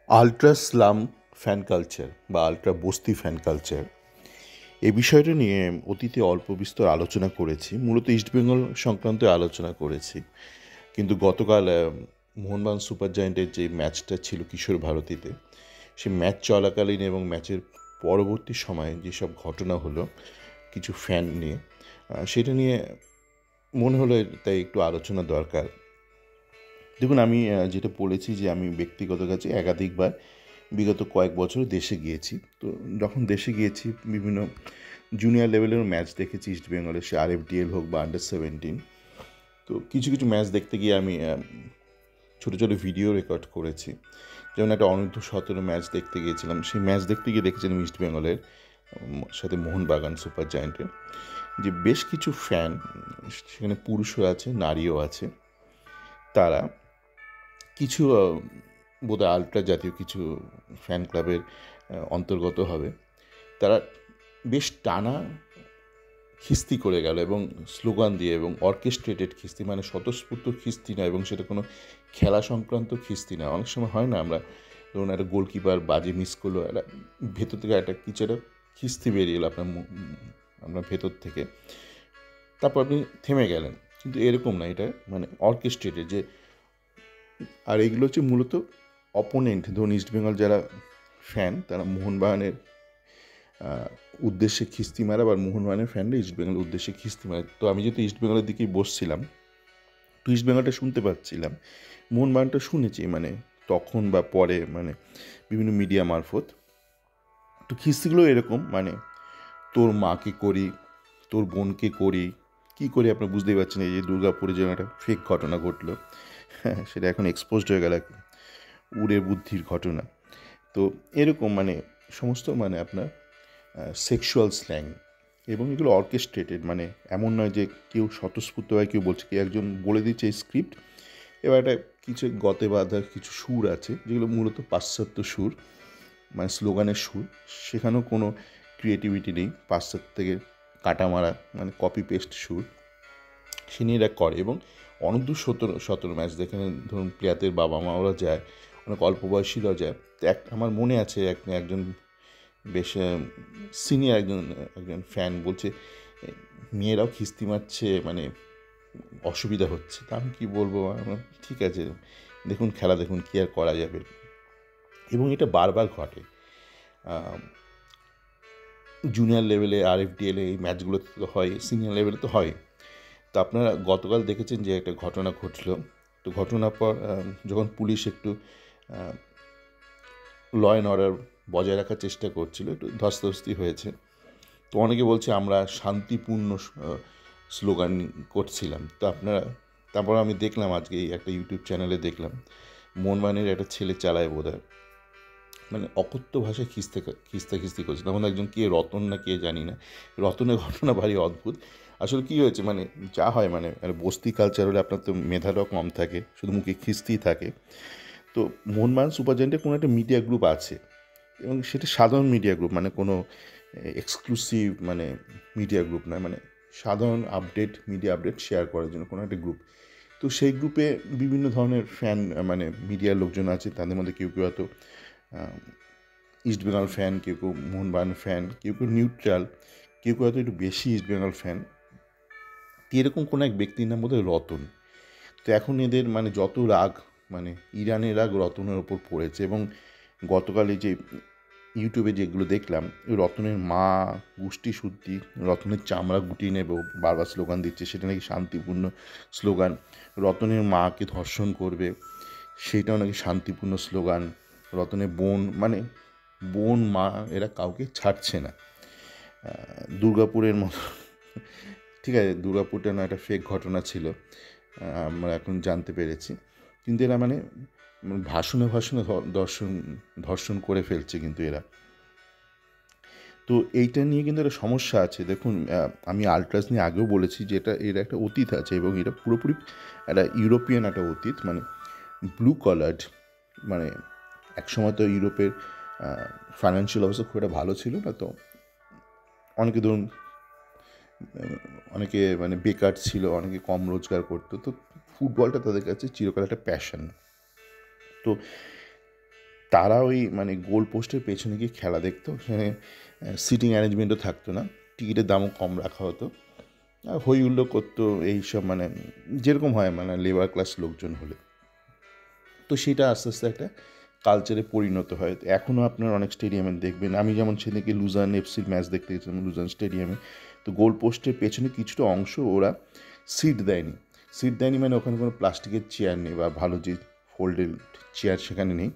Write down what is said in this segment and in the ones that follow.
Ultra slam fan culture বা ultra বস্তি fan culture এই বিষয়টা নিয়ে অতীতে অল্প বিস্তর আলোচনা করেছি, মূলত ইস্টবেঙ্গল সংক্রান্ত আলোচনা করেছি। কিন্তু গতকাল মোহনবাগান সুপার জায়েন্টের যে ম্যাচটা ছিল কিশোর ভারতীতে, সেই ম্যাচ চলাকালীন এবং ম্যাচের পরবর্তী সময়ে যেসব ঘটনা হলো কিছু ফ্যান নিয়ে, সেটা নিয়ে মনে হলো তাই একটু আলোচনা দরকার। দেখুন, আমি যেটা বলেছি যে আমি ব্যক্তিগত কাছে একাধিকবার বিগত কয়েক বছর দেশে গিয়েছি। তো যখন দেশে গিয়েছি বিভিন্ন জুনিয়র লেভেলের ম্যাচ দেখেছি ইস্টবেঙ্গলের, সে RFDL হোক বা আন্ডার 17। তো কিছু কিছু ম্যাচ দেখতে গিয়ে আমি ছোটো ছোটো ভিডিও রেকর্ড করেছি। যেমন একটা অনূর্ধ্ব 17 ম্যাচ দেখতে গিয়েছিলাম, সেই ম্যাচ দেখতে গিয়ে দেখেছিলাম ইস্টবেঙ্গলের সাথে মোহনবাগান সুপার জায়েন্টের যে বেশ কিছু ফ্যান, সেখানে পুরুষও আছে নারীও আছে, তারা কিছু বোধহয় আল্ট্রা জাতীয় কিছু ফ্যান ক্লাবের অন্তর্গত হবে, তারা বেশ টানা খিস্তি করে গেল এবং স্লোগান দিয়ে এবং অর্কেস্ট্রেটেড খিস্তি, মানে স্বতঃস্ফূর্ত খিস্তি না, এবং সেটা কোনো খেলা সংক্রান্ত খিস্তি না। অনেক সময় হয় না, আমরা ধরুন একটা গোলকিপার বাজে মিস করলো, একটা ভেতর থেকে একটা কিছু একটা খিস্তি বেরিয়ে এলো আপনার ভেতর থেকে, তারপর আপনি থেমে গেলেন। কিন্তু এরকম না, এটা মানে অর্কেস্ট্রেটেড যে, আর এগুলো হচ্ছে মূলত অপোনেন্ট, ধরুন ইস্টবেঙ্গল যারা ফ্যান তারা মোহনবাগানের উদ্দেশ্যে খিস্তি মারা, বা মোহনবাগানের ফ্যানরা ইস্টবেঙ্গলের উদ্দেশ্যে খিস্তি মারা। তো আমি যেহেতু ইস্টবেঙ্গলের দিকেই বসছিলাম, তো ইস্টবেঙ্গলটা শুনতে পাচ্ছিলাম, মোহনবাগানটা শুনেছি মানে তখন বা পরে, মানে বিভিন্ন মিডিয়া মারফত। তো খিস্তিগুলো এরকম, মানে তোর মাকে করি, তোর বোনকে করি, কী করি আপনার বুঝতেই পারছেন। এই যে দুর্গাপুরে যেমন একটা ফেক ঘটনা ঘটলো, সেটা এখন এক্সপোজড হয়ে গেল, উড়ে বুদ্ধির ঘটনা। তো এরকম মানে সমস্ত মানে আপনার সেক্সুয়াল স্ল্যাং, এবং এগুলো অর্কেস্ট্রেটেড, মানে এমন নয় যে কেউ স্বতঃস্ফূর্তভাবে কেউ বলছে, কেউ একজন বলে দিচ্ছে এই স্ক্রিপ্ট। এবার একটা কিছু গতে বাঁধা কিছু সুর আছে যেগুলো মূলত পাশ্চাত্য সুর, মানে স্লোগানের সুর, সেখানেও কোনো ক্রিয়েটিভিটি নেই, পাশ্চাত্য থেকে কাটা মারা, মানে কপি পেস্ট সুর সে নিয়ে এরা করে। এবং অনূর্ধ্ব 17 ম্যাচ দেখেন, ধরুন প্লেয়ারদের বাবা মাওরা যায়, অনেক অল্প বয়সীরাও যায়। তো আমার মনে আছে একজন বেশ সিনিয়র একজন একজন ফ্যান বলছে মেয়েরাও খিস্তি মারছে, মানে অসুবিধা হচ্ছে। তা আমি কী বলবো, ঠিক আছে দেখুন খেলা, দেখুন কী আর করা যাবে। এবং এটা বারবার ঘটে জুনিয়র লেভেলে, RFDL এই ম্যাচগুলোতে তো হয়, সিনিয়র লেভেলে তো হয়। তো আপনারা গতকাল দেখেছেন যে একটা ঘটনা ঘটলো। তো ঘটনার পর যখন পুলিশ একটু ল অ্যান্ড অর্ডার বজায় রাখার চেষ্টা করছিল, একটু ধস্তাধস্তি হয়েছে। তো অনেকে বলছে আমরা শান্তিপূর্ণ স্লোগান করছিলাম। তো তারপর আমি দেখলাম আজকে একটা ইউটিউব চ্যানেলে দেখলাম, মোহনবাগানের একটা ছেলে চালায় বোধহয়, মানে অকথ্য ভাষায় খিস্তি করছে। তখন একজন কে, রতন না কে জানি না, রতনের ঘটনা ভারী অদ্ভুত। আসলে কী হয়েছে, মানে যা হয়, মানে বস্তি কালচার হলে আপনার তো মেধাটাও কম থাকে, শুধু মুখে খিস্তিই থাকে। তো মোহনবাগান সুপার জায়েন্টের কোনো একটা মিডিয়া গ্রুপ আছে, এবং সেটা সাধারণ মিডিয়া গ্রুপ, মানে কোনো এক্সক্লুসিভ মানে মিডিয়া গ্রুপ নয়, মানে সাধারণ মিডিয়া আপডেট শেয়ার করার জন্য কোনো একটা গ্রুপ। তো সেই গ্রুপে বিভিন্ন ধরনের ফ্যান, মানে মিডিয়ার লোকজন আছে, তাদের মধ্যে কেউ কেউ হয়তো ইস্টবেঙ্গল ফ্যান, কেউ কেউ মোহনবাগান ফ্যান, কেউ কেউ নিউট্রাল, কেউ কেউ হয়তো একটু বেশি ইস্টবেঙ্গল ফ্যান। এরকম কোনো এক ব্যক্তির নাম বোধহয় রতন। তো এখন এদের মানে যত রাগ, মানে ইরানের রাগ রতনের ওপর পড়েছে। এবং গতকাল এই যে ইউটিউবে যেগুলো দেখলাম, রতনের মা গোষ্ঠী শুদ্ধি, রতনের চামড়া গুটিয়ে নেব বারবার স্লোগান দিচ্ছে, সেটা নাকি শান্তিপূর্ণ স্লোগান। রতনের মাকে ধর্ষণ করবে, সেটাও নাকি শান্তিপূর্ণ স্লোগান। রতনের বোন, মানে বোন মা এরা কাউকে ছাড়ছে না। দুর্গাপুরের মতো, ঠিক আছে দুর্গাপুরটা না একটা ফেক ঘটনা ছিল, আমরা এখন জানতে পেরেছি, কিন্তু এরা মানে ভাষণে ধর্ষণ করে ফেলছে কিন্তু এরা। তো এইটা নিয়ে কিন্তু একটা সমস্যা আছে। দেখুন, আমি আল্ট্রাস নিয়ে আগেও বলেছি যে এর একটা অতীত আছে, এবং এটা পুরোপুরি একটা ইউরোপিয়ান একটা অতীত, মানে ব্লু কলার্ড, মানে একসময় তো ইউরোপের ফাইন্যান্সিয়াল অবস্থা খুব একটা ভালো ছিল না। তো অনেকে ধরুন অনেকে মানে বেকার ছিল, অনেকে কম রোজগার করতো। তো ফুটবলটা তাদের কাছে চিরকাল একটা প্যাশন। তো তারা ওই মানে গোল পোস্টের পেছনে গিয়ে খেলা দেখতো, সেখানে সিটিং অ্যারেঞ্জমেন্টও থাকতো না, টিকিটের দামও কম রাখা হতো, আর হই হুল্লো করতো এইসব, মানে যেরকম হয় মানে লেবার ক্লাস লোকজন হলে। তো সেটা আস্তে আস্তে একটা কালচারে পরিণত হয়। এখনও আপনার অনেক স্টেডিয়ামে দেখবেন, আমি যেমন সেদিকে লুজান এফসির ম্যাচ দেখতে গেছিলাম লুজান স্টেডিয়ামে, তো গোল পোস্টের পেছনে কিছুটা অংশ ওরা সিট দেয়নি মানে ওখানে কোনো প্লাস্টিকের চেয়ার নেই বা ভালো যে ফোল্ডেড চেয়ার সেখানে নেই,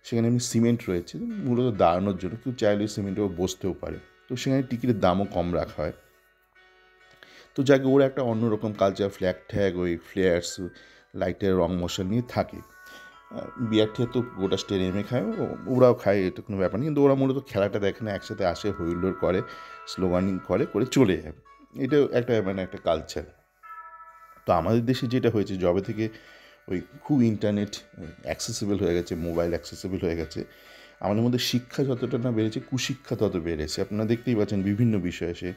সেখানে এমনি সিমেন্ট রয়েছে মূলত দাঁড়ানোর জন্য, কেউ চাইলে সিমেন্টেও বসতেও পারে। তো সেখানে টিকিটের দামও কম রাখা হয়। তো যাকে ওরা একটা অন্যরকম কালচার, ফ্ল্যাগ ট্যাগ, ওই ফ্লেয়ার্স, লাইটের রং মশলা নিয়ে থাকে। বিয়ার ঠেয়ে তো গোটা স্টেডিয়ামে খায়, ওরাও খায়, এটা কোনো ব্যাপার নেই, কিন্তু ওরা মূলত খেলাটা দেখে না, একসাথে আসে, হইল্লোড় করে, স্লোগানিং করে চলে যায়। এটাও একটা মানে একটা কালচার। তো আমাদের দেশে যেটা হয়েছে, যবে থেকে ওই খুব ইন্টারনেট অ্যাক্সেসিবল হয়ে গেছে, মোবাইল অ্যাক্সেসিবল হয়ে গেছে, আমাদের মধ্যে শিক্ষা যতটা না বেড়েছে, কুশিক্ষা তত বেড়েছে। আপনারা দেখতেই পাচ্ছেন বিভিন্ন বিষয়ে, সে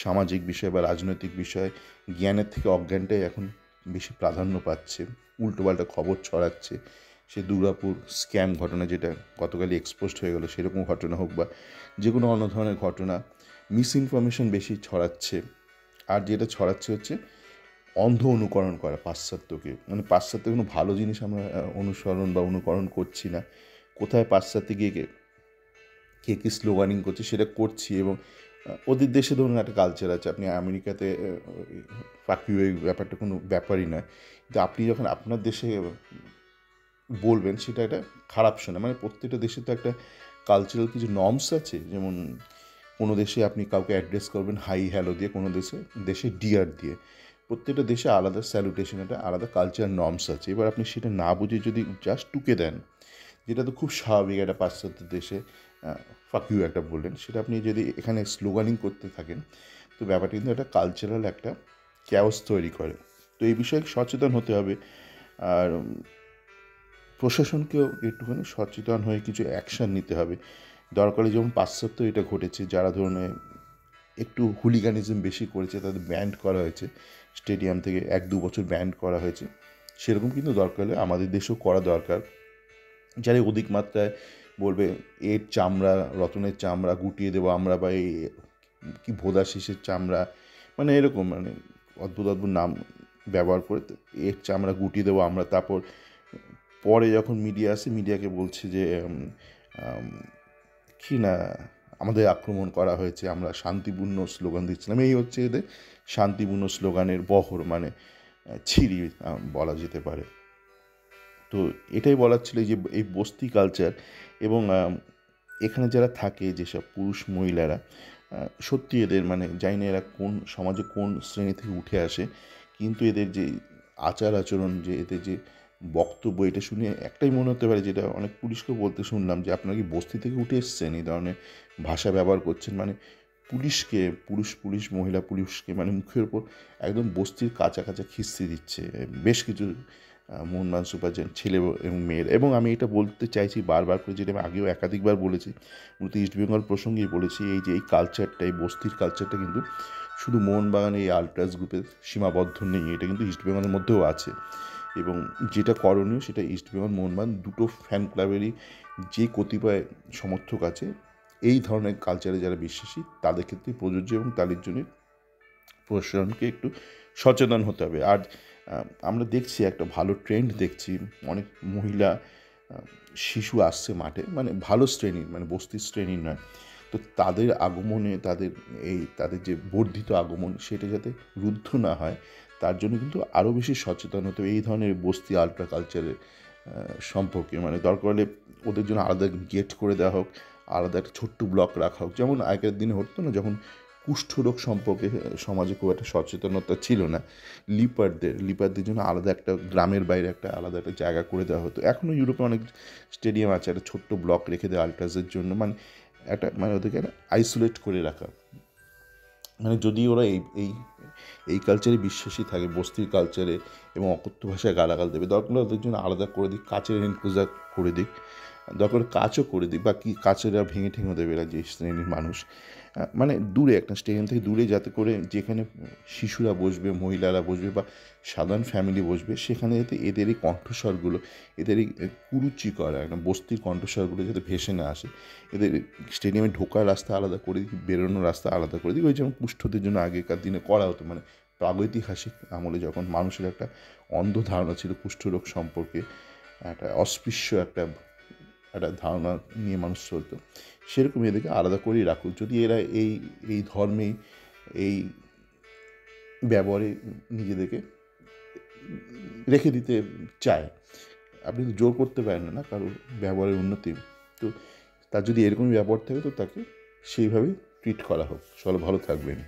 সামাজিক বিষয় বা রাজনৈতিক বিষয়, জ্ঞানের থেকে অজ্ঞানটাই এখন বেশি প্রাধান্য পাচ্ছে, উল্টোপাল্টা খবর ছড়াচ্ছে। সে দুর্গাপুর স্ক্যাম ঘটনা যেটা গতকালই এক্সপোজড হয়ে গেল, সেরকম ঘটনা হোক বা যে কোনো অন্য ধরনের ঘটনা, মিস ইনফরমেশন বেশি ছড়াচ্ছে। আর যেটা ছড়াচ্ছে হচ্ছে অন্ধ অনুকরণ করা পাশ্চাত্যকে, মানে পাশ্চাত্যের কোনো ভালো জিনিস আমরা অনুসরণ বা অনুকরণ করছি না, কোথায় পাশ্চাত্যে গিয়ে কে কী স্লোগানিং করছে সেটা করছি। এবং ওদের দেশে ধরুন একটা কালচার আছে, আপনি আমেরিকাতে ফাঁকি ওই ব্যাপারটা কোনো ব্যাপারই নয়, কিন্তু আপনি যখন আপনার দেশে বলবেন সেটা একটা খারাপ শোনা, মানে প্রত্যেকটা দেশে তো একটা কালচারাল কিছু নর্মস আছে, যেমন কোনো দেশে আপনি কাউকে অ্যাড্রেস করবেন হাই হ্যালো দিয়ে, কোনো দেশে ডিয়ার দিয়ে, প্রত্যেকটা দেশে আলাদা স্যালুটেশন, একটা আলাদা কালচারাল নর্মস আছে। এবার আপনি সেটা না বুঝে যদি জাস্ট টুকে দেন, যেটা তো খুব স্বাভাবিক একটা পাশ্চাত্য দেশে ফাক ইউ একটা বললেন, সেটা আপনি যদি এখানে স্লোগানিং করতে থাকেন, তো ব্যাপারটা কিন্তু একটা কালচারাল একটা ক্যাওস তৈরি করে। তো এই বিষয়ে সচেতন হতে হবে। আর প্রশাসনকেও একটুখানি সচেতন হয়ে কিছু অ্যাকশান নিতে হবে। দরকারে যেমন পাশ্চাত্য এটা ঘটেছে, যারা ধরুন একটু হুলিগানিজম বেশি করেছে তাদের ব্যান্ড করা হয়েছে, স্টেডিয়াম থেকে 1-2 বছর ব্যান্ড করা হয়েছে, সেরকম কিন্তু দরকার হলে আমাদের দেশেও করা দরকার। যারা অধিক মাত্রায় বলবে এর চামড়া, রতনের চামড়া গুটিয়ে দেবো আমরা, বা এই কি ভোদা শিশের চামড়া, মানে এরকম মানে অদ্ভুত অদ্ভুত নাম ব্যবহার করে এর চামড়া গুটিয়ে দেবো আমরা, তারপর পরে যখন মিডিয়া আসে মিডিয়াকে বলছে যে কি না আমাদের আক্রমণ করা হয়েছে, আমরা শান্তিপূর্ণ স্লোগান দিচ্ছিলাম, এই হচ্ছে এদের শান্তিপূর্ণ স্লোগানের বহর, মানে ছিরি বলা যেতে পারে। তো এটাই বলার ছিল যে এই বস্তি কালচার, এবং এখানে যারা থাকে যেসব পুরুষ মহিলারা, সত্যি এদের মানে জানি না এরা কোন সমাজে কোন শ্রেণী থেকে উঠে আসে, কিন্তু এদের যে আচার আচরণ, যে এদের যে বক্তব্য, এটা শুনে একটাই মনে হতে পারে, যেটা অনেক পুলিশকেও বলতে শুনলাম, যে আপনারা কি বস্তি থেকে উঠে এসছেন, এই ধরনের ভাষা ব্যবহার করছেন, মানে পুলিশকে, পুলিশ মহিলা পুলিশকে মানে মুখের ওপর একদম বস্তির কাঁচা কাঁচা খিস্তি দিচ্ছে বেশ কিছু মোহনবাগান সুপার ছেলে এবং মেয়ের। এবং আমি এটা বলতে চাইছি বারবার করে, যেটা আমি আগেও একাধিকবার বলেছি, মূলত ইস্টবেঙ্গল প্রসঙ্গেই বলেছি, এই যে এই কালচারটা, এই বস্তির কালচারটা কিন্তু শুধু মোহনবাগান এই আলট্রাস গ্রুপের সীমাবদ্ধ নেই, এটা কিন্তু ইস্টবেঙ্গলের মধ্যেও আছে। এবং যেটা করণীয় সেটা ইস্টবেঙ্গল মোহনবাগান দুটো ফ্যান ক্লাবেরই যে কতিপয় সমর্থক আছে এই ধরনের কালচারে যারা বিশ্বাসী, তাদের ক্ষেত্রে প্রযোজ্য, এবং তাদের জন্য প্রশাসনকে একটু সচেতন হতে হবে। আর আমরা দেখছি একটা ভালো ট্রেন্ড দেখছি, অনেক মহিলা শিশু আসছে মাঠে, মানে ভালো শ্রেণীর, মানে বস্তির শ্রেণীর নয়, তো তাদের আগমনে, তাদের যে বর্ধিত আগমন, সেটা যাতে রুদ্ধ না হয়, তার জন্য কিন্তু আরও বেশি সচেতন হতে হবে এই ধরনের বস্তি আল্ট্রা কালচারের সম্পর্কে। মানে দরকার হলে ওদের জন্য আলাদা গেট করে দেওয়া হোক, আলাদা একটা ছোট্ট ব্লক রাখা হোক, যেমন আগের দিনে হতো না, যখন কুষ্ঠরোগ সম্পর্কে সমাজে খুব একটা সচেতনতা ছিল না, লিপারদের জন্য আলাদা একটা গ্রামের বাইরে একটা আলাদা একটা জায়গা করে দেওয়া হতো। এখনও ইউরোপে অনেক স্টেডিয়াম আছে, একটা ছোট্ট ব্লক রেখে দেয় আল্ট্রাসের জন্য, মানে একটা মানে ওদেরকে একটা আইসোলেট করে রাখা। মানে যদি ওরা এই কালচারে বিশ্বাসী থাকে, বস্তির কালচারে, এবং অকথ্য ভাষায় গালাগাল দেবে, দরকার ওদের জন্য আলাদা করে দিক, কাচের এনক্লোজার করে দিক, দরকার কাজও করে দিই, বা কি কাজেরা ভেঙে ঠেঙে দেবে এরা যে শ্রেণীর মানুষ, মানে দূরে একটা স্টেডিয়াম থেকে দূরে, যাতে করে যেখানে শিশুরা বসবে, মহিলারা বসবে বা সাধারণ ফ্যামিলি বসবে, সেখানে যাতে এদের এই কণ্ঠস্বরগুলো, এদের এই কুরুচি করা একটা বস্তির কণ্ঠস্বরগুলো যাতে ভেসে না আসে। এদের স্টেডিয়ামে ঢোকার রাস্তা আলাদা করে দিই, বেরোনোর রাস্তা আলাদা করে দিই, ওই যেমন কুষ্ঠদের জন্য আগেকার দিনে করা হতো। মানে প্রাগৈতিহাসিক আমলে যখন মানুষের একটা অন্ধ ধারণা ছিল কুষ্ঠরোগ সম্পর্কে, একটা অস্পৃশ্য একটা একটা ধারণা নিয়ে মানুষ চলতো, সেরকম এদেরকে আলাদা করেই রাখুক। যদি এরা এই এই ধর্মেই, এই ব্যবহারে নিজেদেরকে রেখে দিতে চায়, আপনি তো জোর করতে পারেন না কারোর ব্যবহারের উন্নতি। তো তার যদি এরকমই ব্যবহার থাকে, তো তাকে সেইভাবেই ট্রিট করা হোক। সবাই ভালো থাকবেন।